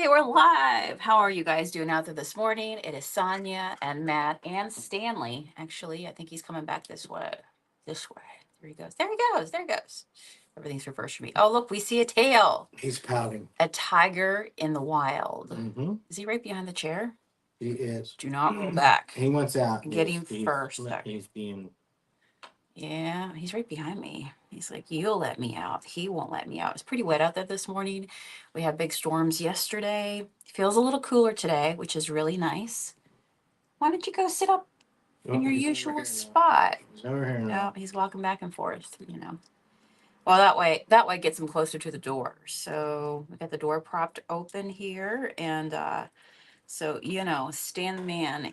Hey, we're live. How are you guys doing out there this morning? It is Sonia and Matt and Stanley. Actually, I think he's coming back this way. This way. There he goes. There he goes. There he goes. Everything's reversed for me. Oh, look, we see a tail. He's pouting. A tiger in the wild. Mm-hmm. Is he right behind the chair? He is. Do not roll back. He wants out. Get him first. He's being. Yeah, he's right behind me. He's like, you'll let me out. He won't let me out. It's pretty wet out there this morning. We had big storms yesterday. Feels a little cooler today, which is really nice. Why don't you go sit up in your usual spot? He's over here now. No, he's walking back and forth, Well, that way gets him closer to the door. So we got the door propped open here. And so, Stan the man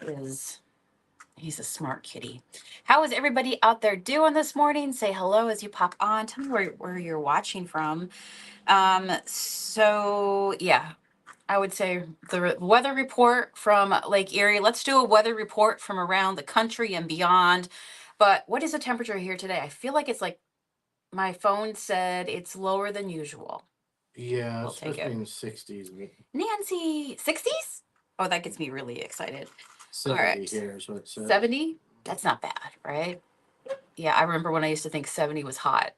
he's a smart kitty. How is everybody out there doing this morning? Say hello as you pop on. Tell me where you're watching from. So yeah, I would say the weather report from Lake Erie. Let's do a weather report from around the country and beyond. But what is the temperature here today? I feel like it's like my phone said it's lower than usual. Yeah, it's supposed to be in the 60s. Nancy, 60s? Oh, that gets me really excited. 70 all right. Here is what it says. 70? That's not bad, right? Yeah, I remember when I used to think 70 was hot.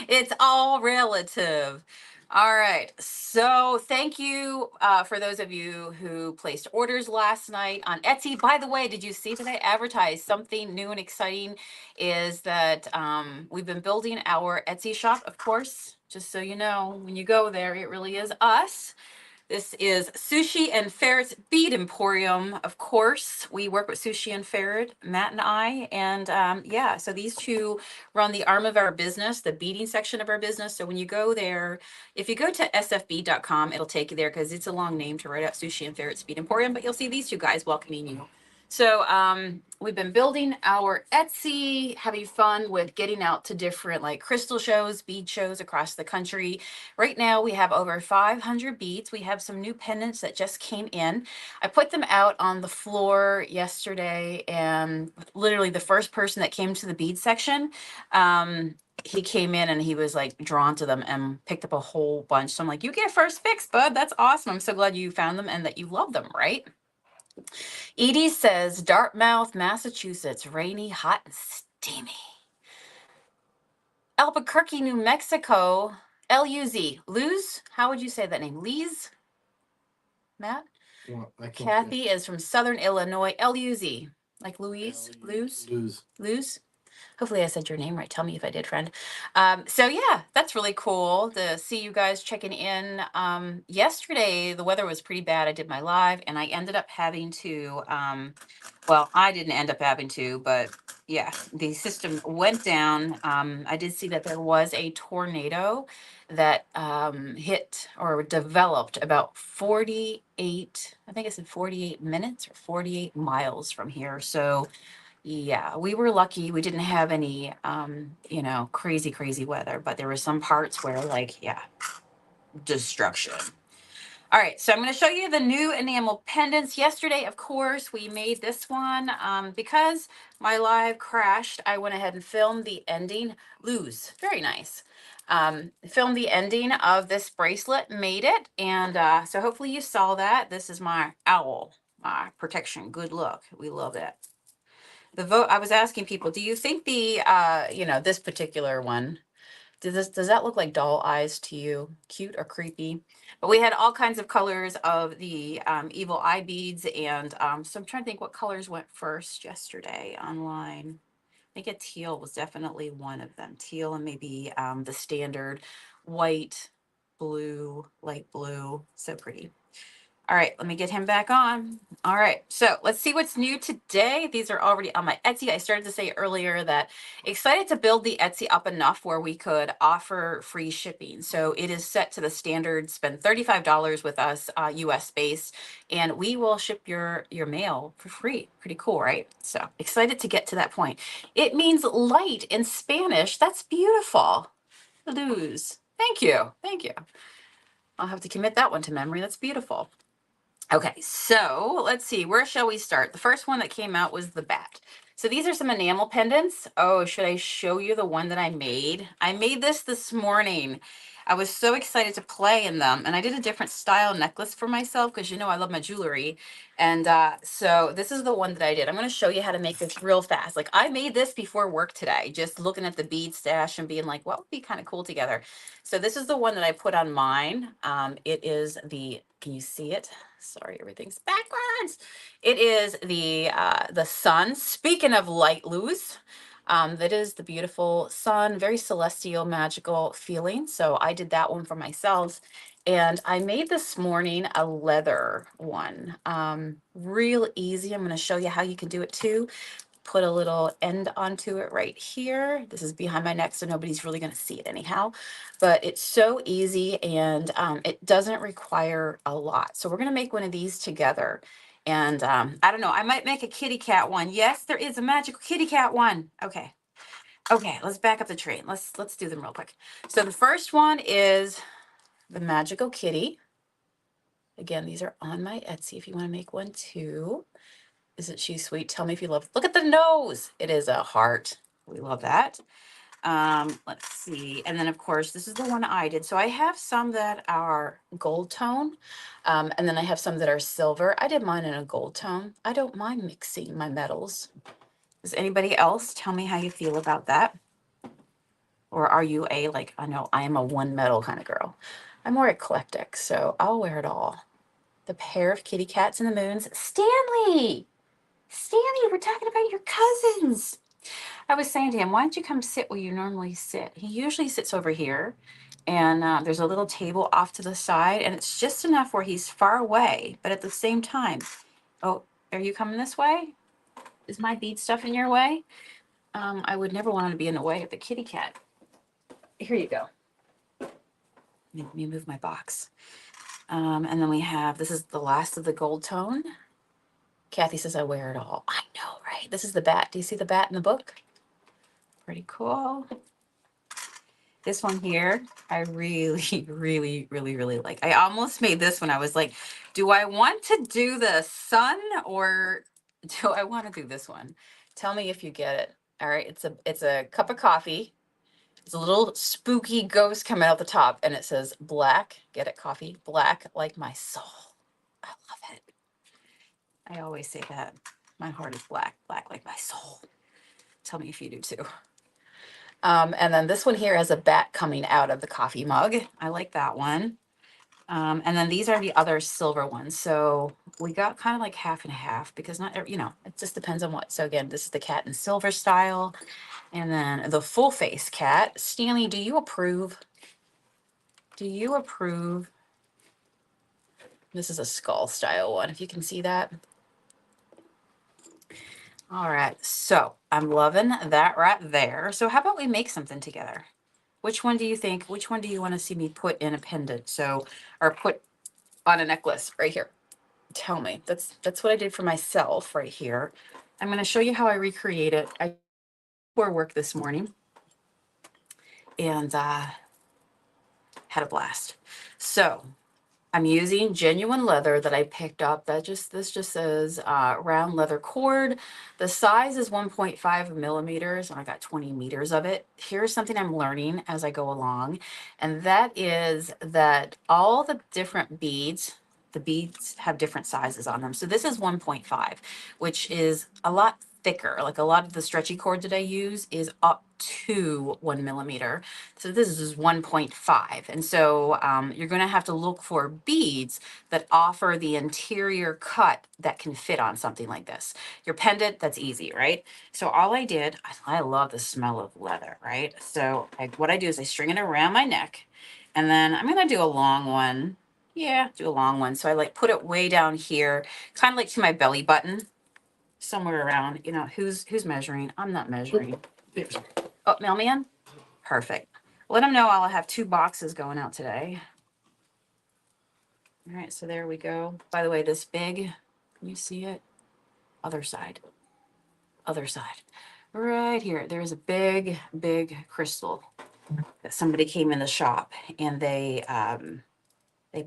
It's all relative. All right. So thank you for those of you who placed orders last night on Etsy. By the way, did you see that I advertised something new and exciting? Is that we've been building our Etsy shop, of course, just so you know, when you go there, it really is us. This is Sushi and Ferret's Bead Emporium. Of course, we work with Sushi and Ferret, Matt and I. And yeah, so these two run the arm of our business, the beading section of our business. So when you go there, if you go to sfb.com, it'll take you there because it's a long name to write out Sushi and Ferret's Bead Emporium. But you'll see these two guys welcoming you. So we've been building our Etsy, having fun with getting out to different like crystal shows, bead shows across the country. Right now we have over 500 beads. We have some new pendants that just came in. I put them out on the floor yesterday, and literally the first person that came to the bead section, he came in and he was like drawn to them and picked up a whole bunch. So I'm like, you get first fix, bud. That's awesome. I'm so glad you found them and that you love them, right? Edie says, Dartmouth, Massachusetts, rainy, hot, and steamy. Albuquerque, New Mexico, L-U-Z. Luz? How would you say that name? Lise? Matt? Well, Kathy is from Southern Illinois, L-U-Z. Like Louise? Luz? Luz? Hopefully I said your name right. Tell me if I did, friend. So yeah, that's really cool to see you guys checking in. Yesterday, the weather was pretty bad. I did my live and I ended up having to, well, I didn't end up having to, but yeah, the system went down. I did see that there was a tornado that hit or developed about 48, I think it's in 48 minutes or 48 miles from here. So yeah, we were lucky. We didn't have any, crazy weather, but there were some parts where like, yeah, destruction. All right, so I'm going to show you the new enamel pendants. Yesterday, of course, we made this one. Because my live crashed, I went ahead and filmed the ending. Lose, very nice. Filmed the ending of this bracelet, made it. And so hopefully you saw that. This is my owl, my protection. Good luck. We love that. The vote, I was asking people, do you think the this particular one, does that look like doll eyes to you? Cute or creepy? But we had all kinds of colors of the evil eye beads, and so I'm trying to think what colors went first yesterday online. I think a teal was definitely one of them. Teal and maybe the standard white, blue, light blue. So pretty. All right, let me get him back on. All right, so let's see what's new today. These are already on my Etsy. I started to say earlier that excited to build the Etsy up enough where we could offer free shipping. So it is set to the standard, spend $35 with us, US based, and we will ship your mail for free. Pretty cool, right? So excited to get to that point. It means light in Spanish. That's beautiful. Luz. Thank you. Thank you. I'll have to commit that one to memory. That's beautiful. Okay, so let's see, where shall we start? The first one that came out was the bat. So these are some enamel pendants. Oh, should I show you the one that I made? I made this morning. I was so excited to play in them. And I did a different style necklace for myself because, you know, I love my jewelry. And so this is the one that I did. I'm going to show you how to make this real fast. Like I made this before work today, just looking at the bead stash and being like, what would be kind of cool together? So this is the one that I put on mine. It is the, can you see it? Sorry, everything's backwards. It is the sun. Speaking of light loose, that is the beautiful sun, very celestial, magical feeling. So I did that one for myself. And I made this morning a leather one. Real easy. I'm going to show you how you can do it too. Put a little end onto it right here. This is behind my neck, so nobody's really going to see it anyhow. But it's so easy, and it doesn't require a lot. So we're going to make one of these together. And I don't know, I might make a kitty cat one. Yes, there is a magical kitty cat one. Okay. Okay, let's back up the train. Let's do them real quick. So the first one is the magical kitty. Again, these are on my Etsy if you want to make one too. Isn't she sweet? Tell me if you love. Look at the nose. It is a heart. We love that. Let's see. And then of course, this is the one I did. So I have some that are gold tone. And then I have some that are silver. I did mine in a gold tone. I don't mind mixing my metals. Does anybody else tell me how you feel about that? Or are you like, I know I am a one metal kind of girl. I'm more eclectic, so I'll wear it all. The pair of kitty cats and the moons. Stanley! Stanley, we're talking about your cousins. I was saying to him, why don't you come sit where you normally sit? He usually sits over here, and there's a little table off to the side, and it's just enough where he's far away, but at the same time. Oh, are you coming this way? Is my bead stuff in your way? I would never want him to be in the way of the kitty cat. Here you go. Let me move my box. And then we have, this is the last of the gold tone. Kathy says I wear it all. I know, right? This is the bat. Do you see the bat in the book? Pretty cool. This one here, I really, really, really, really like. I almost made this one. I was like, do I want to do the sun or do I want to do this one? Tell me if you get it. All right, it's a cup of coffee. It's a little spooky ghost coming out the top, and it says black. Get it, coffee? Black like my soul. I love it. I always say that. My heart is black, black like my soul. Tell me if you do too. And then this one here has a bat coming out of the coffee mug. I like that one. And then these are the other silver ones. So we got kind of like half and half because not, you know, it just depends on what. So again, this is the cat in silver style. And then the full face cat. Stanley, do you approve? Do you approve? This is a skull style one, if you can see that. All right, so I'm loving that right there. So how about we make something together? Which one do you think, which one do you want to see me put in a pendant? So, or put on a necklace right here. Tell me. That's what I did for myself right here. I'm going to show you how I recreate it. I wore work this morning and had a blast. So I'm using genuine leather that I picked up. This just says round leather cord. The size is 1.5 millimeters, and I got 20 meters of it. Here's something I'm learning as I go along, and that is that all the different beads, the beads have different sizes on them. So this is 1.5, which is a lot thicker. Like a lot of the stretchy cord that I use is up to 1 millimeter. So this is 1.5. And so you're going to have to look for beads that offer the interior cut that can fit on something like this. Your pendant, that's easy, right? So all I did, I love the smell of leather, right? So what I do is I string it around my neck, and then I'm going to do a long one. Yeah, do a long one. So I like put it way down here, kind of like to my belly button, somewhere around, you know, who's measuring? I'm not measuring. Oh, mailman? Perfect. Let them know I'll have 2 boxes going out today. All right, so there we go. By the way, this big, can you see it? Other side. Other side. Right here, there's a big, big crystal that somebody came in the shop and they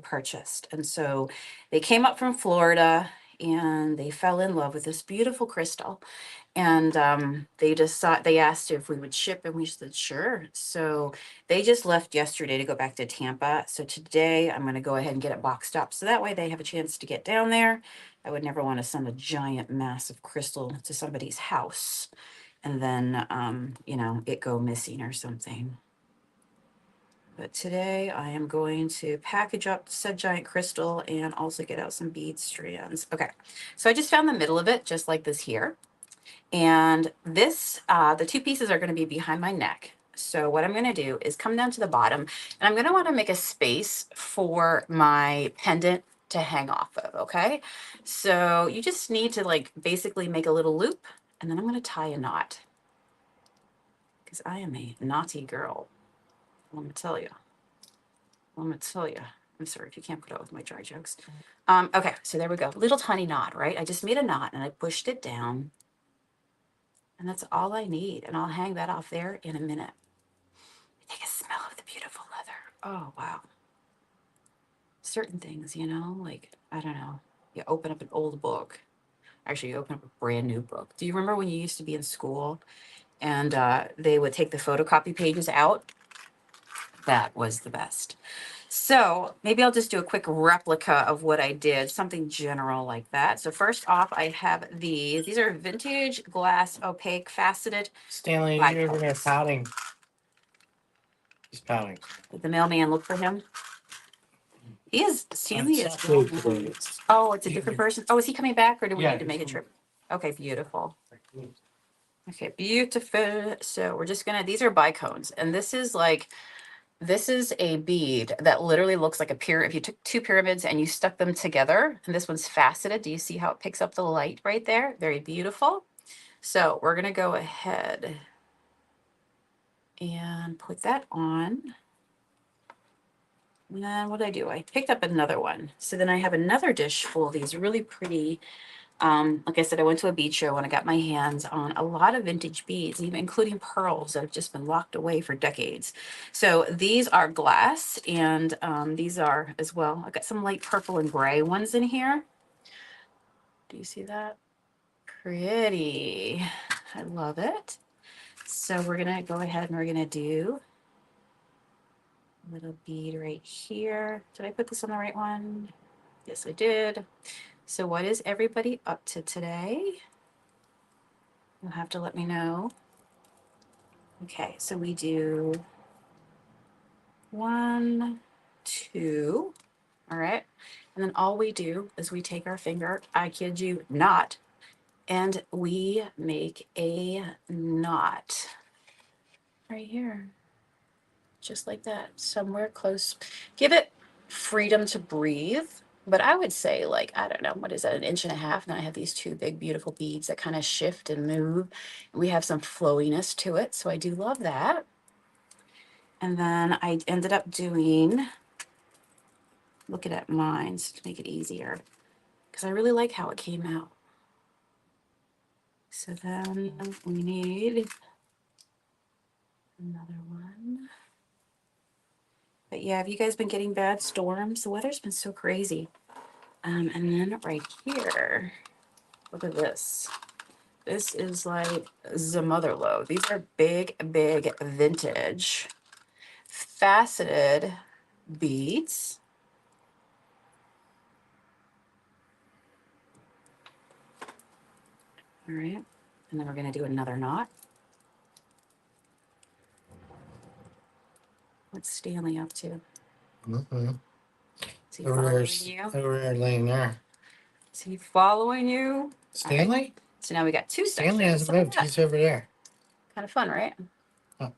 purchased. And so they came up from Florida and they fell in love with this beautiful crystal. And they asked if we would ship, and we said sure. So they just left yesterday to go back to Tampa. So today I'm going to go ahead and get it boxed up, so that way they have a chance to get down there. I would never want to send a giant massive crystal to somebody's house and then it go missing or something. But today I am going to package up said giant crystal and also get out some bead strands. Okay, so I just found the middle of it, just like this here. And this, the two pieces are going to be behind my neck. So what I'm going to do is come down to the bottom, and I'm going to want to make a space for my pendant to hang off of, okay? So you just need to like basically make a little loop, and then I'm going to tie a knot because I am a naughty girl. Let me tell you. I'm sorry if you can't put up with my dry jokes. Okay, so there we go. Little tiny knot, right? I just made a knot and I pushed it down. And that's all I need. And I'll hang that off there in a minute. Take a smell of the beautiful leather. Oh, wow. Certain things, like, I don't know. You open up an old book. Actually, you open up a brand new book. Do you remember when you used to be in school and they would take the photocopy pages out? That was the best. So maybe I'll just do a quick replica of what I did, something general like that. So first off, I have these. These are vintage glass opaque faceted. Stanley, you're over there pouting. He's pouting. Did the mailman look for him? He is, Stanley is. Oh, it's a different person. Oh, is he coming back or do we need to make a trip? Okay, beautiful. Okay, beautiful. So we're just gonna, these are bicones, and this is a bead that literally looks like a pyramid. If you took two pyramids and you stuck them together, and this one's faceted, do you see how it picks up the light right there? Very beautiful. So we're gonna go ahead and put that on. And then what did I do? I picked up another one. So then I have another dish full of these really pretty, like I said, I went to a bead show and I got my hands on a lot of vintage beads, even including pearls that have just been locked away for decades. So these are glass, and these are as well. I've got some light purple and gray ones in here. Do you see that? Pretty. I love it. So we're gonna go ahead and we're gonna do a little bead right here. Did I put this on the right one? Yes, I did. So what is everybody up to today? You'll have to let me know. Okay, so we do 1, 2, all right. And then all we do is we take our finger, I kid you not, and we make a knot right here. Just like that, somewhere close. Give it freedom to breathe. But I would say, like, I don't know, what is that, 1.5 inches? And then I have these two big, beautiful beads that kind of shift and move. We have some flowiness to it, so I do love that. And then I ended up doing, looking at mine to make it easier, because I really like how it came out. So then we need another one. But yeah, have you guys been getting bad storms? The weather's been so crazy. And then right here, look at this. This is like the mother lode. These are big, big vintage faceted beads. All right. And then we're going to do another knot. What's Stanley up to? Mm-hmm. Is he following you? Over there laying there. Is he following you? Stanley? Right. So now we got two sections. Stanley hasn't moved. He's over there. Kind of fun, right? Oh.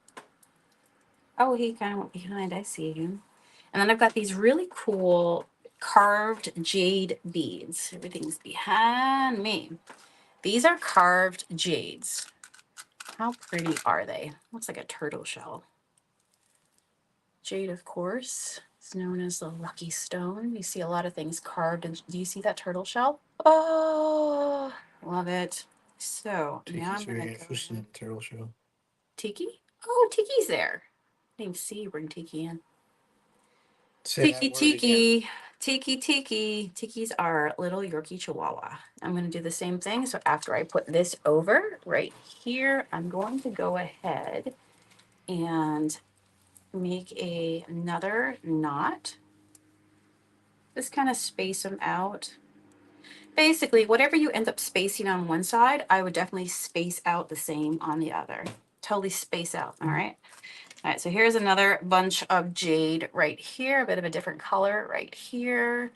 Oh, he kind of went behind. I see him. And then I've got these really cool carved jade beads. Everything's behind me. These are carved jades. How pretty are they? Looks like a turtle shell. Jade, of course, is known as the lucky stone. You see a lot of things carved. And do you see that turtle shell? Oh, love it. So now I'm going to go. Turtle shell. Tiki? Oh, Tiki's there. I didn't even see you bring Tiki in. Say Tiki, Tiki. Tiki Tiki. Tiki's our little Yorkie Chihuahua. I'm going to do the same thing. So after I put this over right here, I'm going to go ahead and make another knot. Just kind of space them out. Basically, whatever you end up spacing on one side, I would definitely space out the same on the other. Totally space out, all right? All right, so here's another bunch of jade right here, a bit of a different color right here.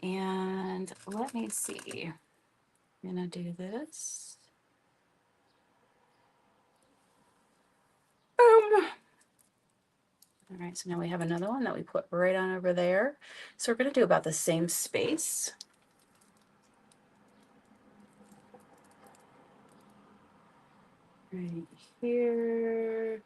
And let me see. I'm gonna do this. Boom. All right, so now we have another one that we put right on over there. So we're gonna do about the same space. Right here.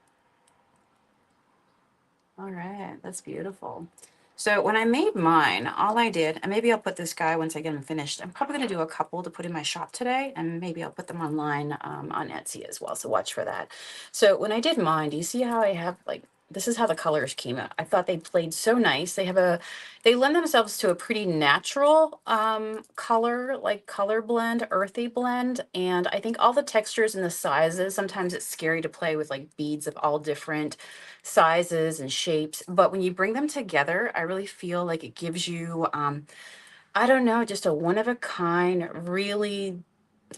All right, that's beautiful. So when I made mine, all I did, and maybe I'll put this guy once I get him finished. I'm probably going to do a couple to put in my shop today, and maybe I'll put them online on Etsy as well. So watch for that. So when I did mine, do you see how I have like, this is how the colors came out. I thought they played so nice. They lend themselves to a pretty natural color, like color blend, earthy blend. And I think all the textures and the sizes, sometimes it's scary to play with like beads of all different sizes and shapes, but when you bring them together, I really feel like it gives you I don't know, just a one of a kind, really,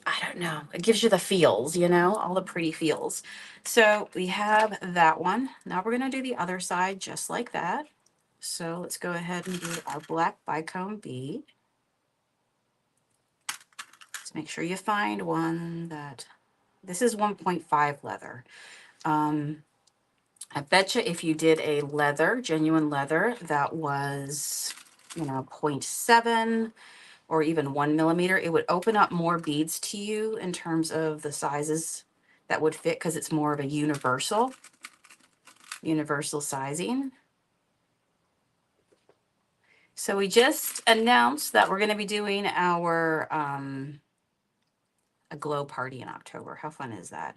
I don't know, it gives you the feels, you know, all the pretty feels. So we have that one. Now we're going to do the other side just like that. So let's go ahead and do our black bicone bead. Let's make sure you find one that, this is 1.5 leather. I bet you if you did a leather, genuine leather, that was, you know, 0.7 or even 1 millimeter, it would open up more beads to you in terms of the sizes that would fit, because it's more of a universal sizing. So we just announced that we're going to be doing our a glow party in October. How fun is that?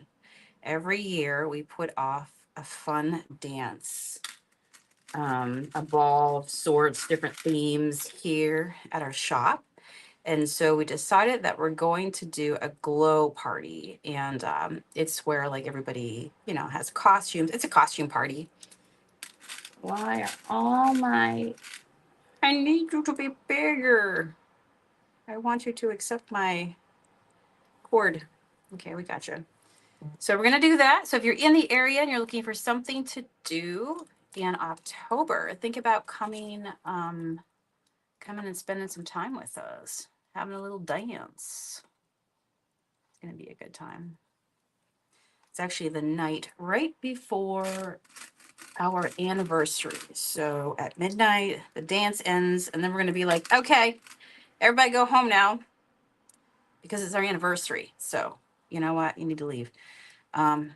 Every year we put off a fun dance, a ball of sorts, different themes here at our shop. And so we decided that we're going to do a glow party. And it's where like everybody, you know, has costumes. It's a costume party. Why are all my, I need you to be bigger. I want you to accept my cord. Okay, we got you. So we're going to do that. So if you're in the area and you're looking for something to do in October, think about coming and spending some time with us, having a little dance. It's going to be a good time. It's actually the night right before our anniversary. So at midnight, the dance ends, and then we're going to be like, okay, everybody go home now because it's our anniversary. So you know what? You need to leave. And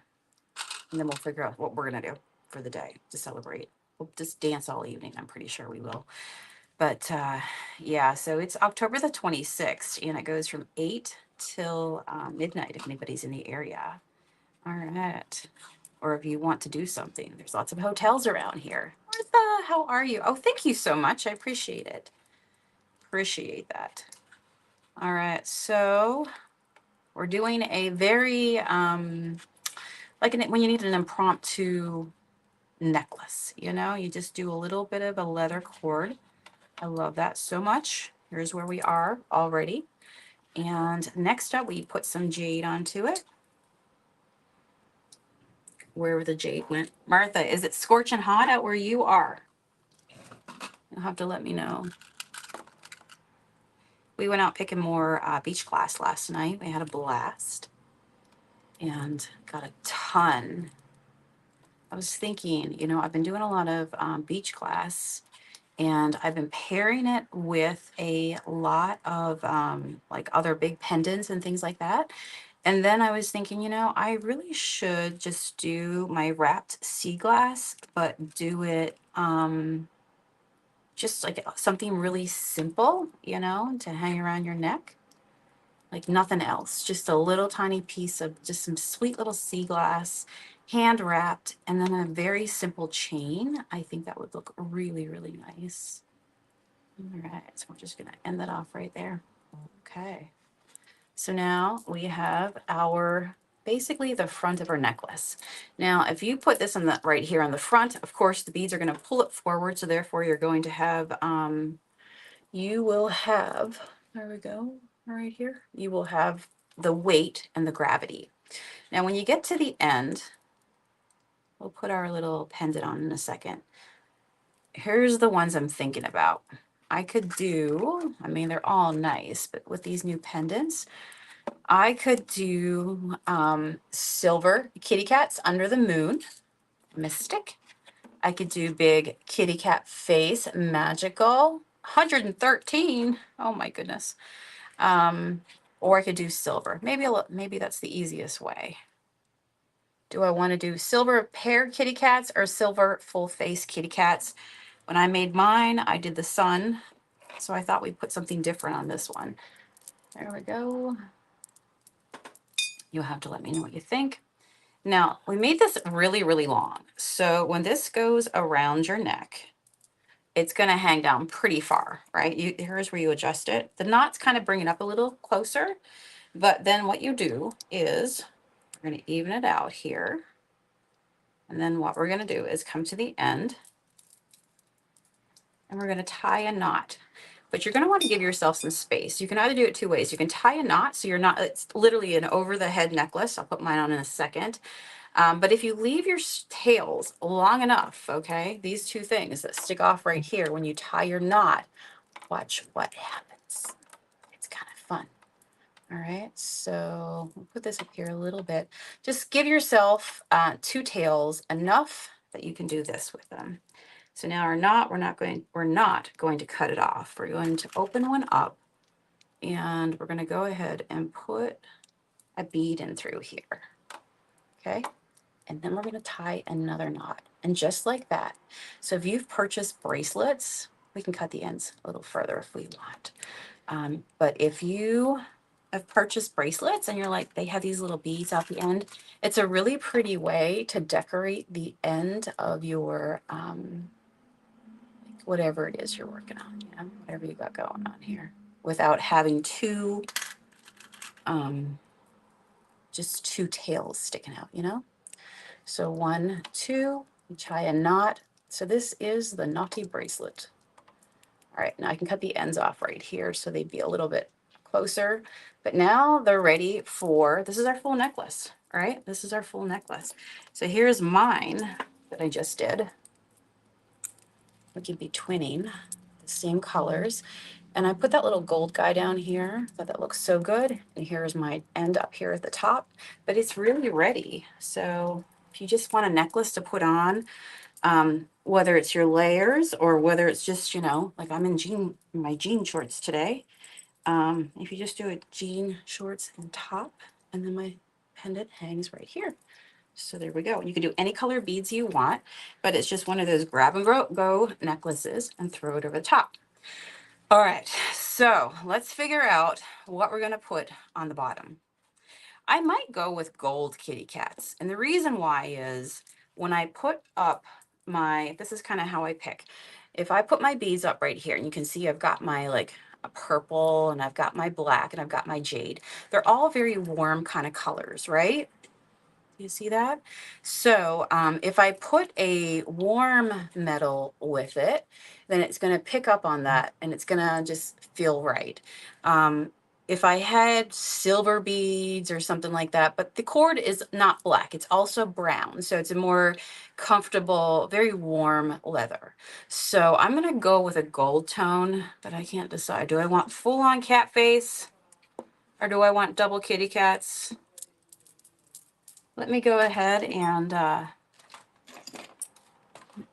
then we'll figure out what we're going to do for the day to celebrate. We'll just dance all evening. I'm pretty sure we will. But yeah, so it's October the 26th, and it goes from 8 till midnight if anybody's in the area. All right. Or if you want to do something, there's lots of hotels around here. Martha, how are you? Oh, thank you so much. I appreciate it. Appreciate that. All right. So we're doing a very, like when you need an impromptu necklace, you know, you just do a little bit of a leather cord. I love that so much. Here's where we are already. And next up, we put some jade onto it. Wherever the jade went. Martha, is it scorching hot out where you are? You'll have to let me know. We went out picking more beach glass last night. We had a blast and got a ton. I was thinking, you know, I've been doing a lot of beach glass, and I've been pairing it with a lot of like other big pendants and things like that. And then I was thinking, you know, I really should just do my wrapped sea glass, but do it just like something really simple, you know, to hang around your neck. Like nothing else, just a little tiny piece of just some sweet little sea glass. hand wrapped, and then a very simple chain. I think that would look really, really nice. All right, so we're just gonna end that off right there. Okay. So now we have our, basically the front of our necklace. Now, if you put this on the right here on the front, of course, the beads are going to pull it forward. So therefore you're going to have, you will have, there we go, right here. You will have the weight and the gravity. Now, when you get to the end, we'll put our little pendant on in a second. Here's the ones I'm thinking about. I could do, I mean, they're all nice, but with these new pendants, I could do silver kitty cats under the moon, mystic. I could do big kitty cat face, magical, 113. Oh my goodness. Or I could do silver. Maybe that's the easiest way. Do I want to do silver pair kitty cats or silver full face kitty cats? When I made mine, I did the sun. So I thought we'd put something different on this one. There we go. You'll have to let me know what you think. Now, we made this really, really long. So when this goes around your neck, it's going to hang down pretty far, right? Here's where you adjust it. The knots kind of bring it up a little closer. But then what you do is we're going to even it out here. And then what we're going to do is come to the end. And we're going to tie a knot. But you're going to want to give yourself some space. You can either do it two ways. You can tie a knot so you're not, it's literally an over the head necklace. I'll put mine on in a second. But if you leave your tails long enough, okay, these two things that stick off right here, when you tie your knot, watch what happens. It's kind of fun. All right, so we'll put this up here a little bit. Just give yourself two tails, enough that you can do this with them. So now our knot, we're not going to cut it off. We're going to open one up, and we're going to go ahead and put a bead in through here. Okay. And then we're going to tie another knot, and just like that. So if you've purchased bracelets, we can cut the ends a little further if we want. But if you have purchased bracelets and you're like, they have these little beads at the end, it's a really pretty way to decorate the end of your, whatever it is you're working on, you know, whatever you got going on here, without having just two tails sticking out, you know? So 1, 2, you tie a knot. So this is the knotty bracelet. All right, now I can cut the ends off right here so they'd be a little bit closer. But now they're ready for, this is our full necklace, all right? This is our full necklace. So here's mine that I just did. We could be twinning the same colors. And I put that little gold guy down here. I thought that looks so good. And here's my end up here at the top. But it's really ready. So if you just want a necklace to put on, whether it's your layers or whether it's just, you know, like I'm in my jean shorts today. If you just do a jean shorts and top, and then my pendant hangs right here. So there we go. You can do any color beads you want, but it's just one of those grab and go necklaces and throw it over the top. All right, so let's figure out what we're going to put on the bottom. I might go with gold kitty cats. And the reason why is when I put up this is kind of how I pick. If I put my beads up right here, and you can see I've got my like a purple, and I've got my black, and I've got my jade. They're all very warm kind of colors, right? You see that? So if I put a warm metal with it, then it's going to pick up on that, and it's going to just feel right. If I had silver beads or something like that, but the cord is not black, it's also brown. So it's a more comfortable, very warm leather. So I'm going to go with a gold tone, but I can't decide. Do I want full on cat face, or do I want double kitty cats? Let me go ahead and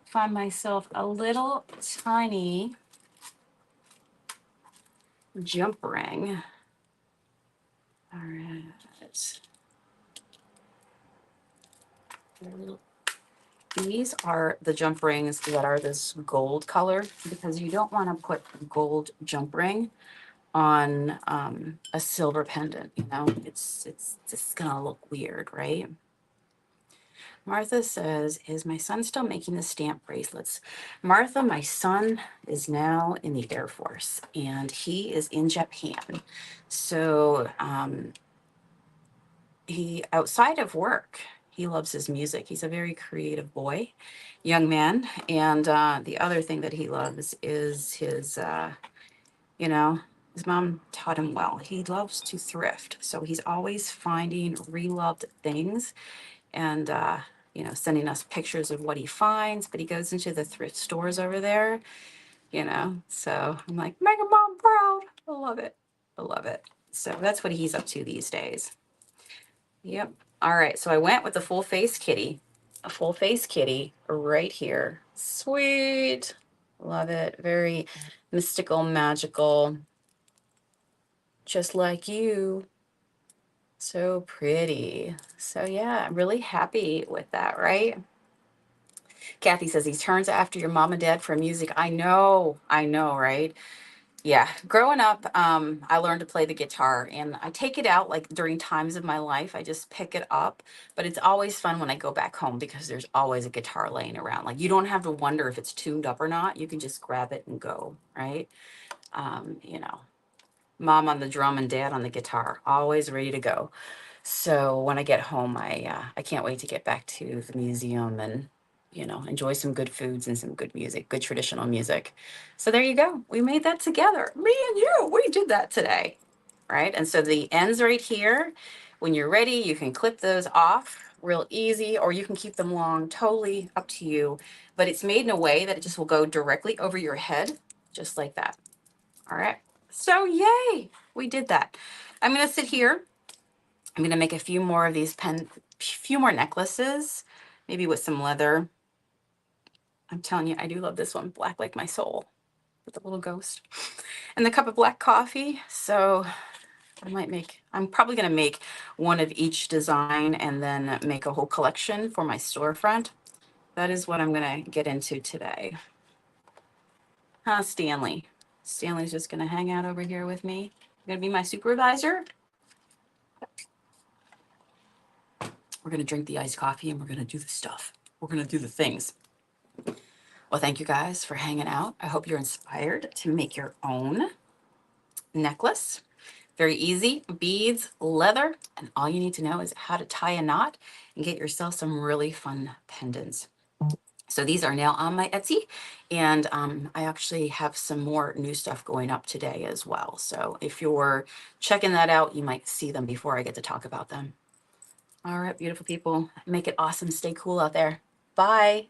find myself a little tiny jump ring. All right. These are the jump rings that are this gold color, because you don't want to put a gold jump ring on a silver pendant, you know. It's just gonna look weird, right? Martha says, is my son still making the stamp bracelets? Martha, my son is now in the Air Force and he is in Japan. So he, outside of work, he loves his music. He's a very creative boy, young man. And the other thing that he loves is his, you know, his mom taught him well. He loves to thrift. So he's always finding reloved things and, you know, sending us pictures of what he finds. But he goes into the thrift stores over there, you know. So I'm like, make a mom proud. I love it. I love it. So that's what he's up to these days. Yep. All right. So I went with the full face kitty, a full face kitty right here. Sweet. Love it. Very mystical, magical. Just like you. So pretty. So yeah, I'm really happy with that, right? Kathy says he turns after your mom and dad for music. I know, right? Yeah, growing up, I learned to play the guitar and I take it out like during times of my life. I just pick it up, but it's always fun when I go back home because there's always a guitar laying around. Like you don't have to wonder if it's tuned up or not. You can just grab it and go, right? You know, mom on the drum and dad on the guitar, always ready to go. So when I get home, I can't wait to get back to the museum and, you know, enjoy some good foods and some good music, good traditional music. So there you go. We made that together. Me and you, we did that today, right? And so the ends right here, when you're ready, you can clip those off real easy, or you can keep them long, totally up to you. But it's made in a way that it just will go directly over your head, just like that. All right. So yay, we did that. I'm going to sit here. I'm going to make a few more of these few more necklaces, maybe with some leather. I'm telling you, I do love this one, black like my soul, with the little ghost. And the cup of black coffee. So I'm probably going to make one of each design and then make a whole collection for my storefront. That is what I'm going to get into today. Huh, Stanley? Stanley's just going to hang out over here with me. Going to be my supervisor. We're going to drink the iced coffee and we're going to do the stuff. We're going to do the things. Well, thank you guys for hanging out. I hope you're inspired to make your own necklace. Very easy, beads, leather, and all you need to know is how to tie a knot and get yourself some really fun pendants. So these are now on my Etsy, and I actually have some more new stuff going up today as well. So if you're checking that out, you might see them before I get to talk about them. All right, beautiful people, make it awesome. Stay cool out there. Bye.